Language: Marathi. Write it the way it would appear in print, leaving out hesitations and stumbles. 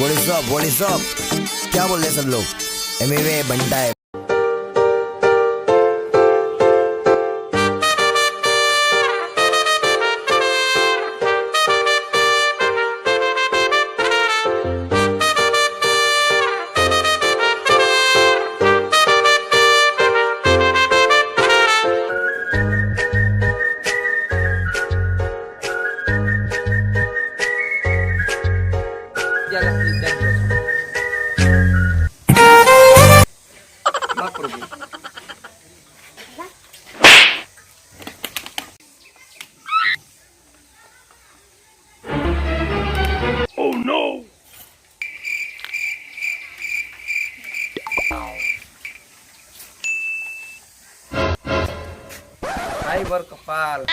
व्हाट इज अप क्या बोल रहे हैं सब लोग। एमवे बनता है। आई वर कपाल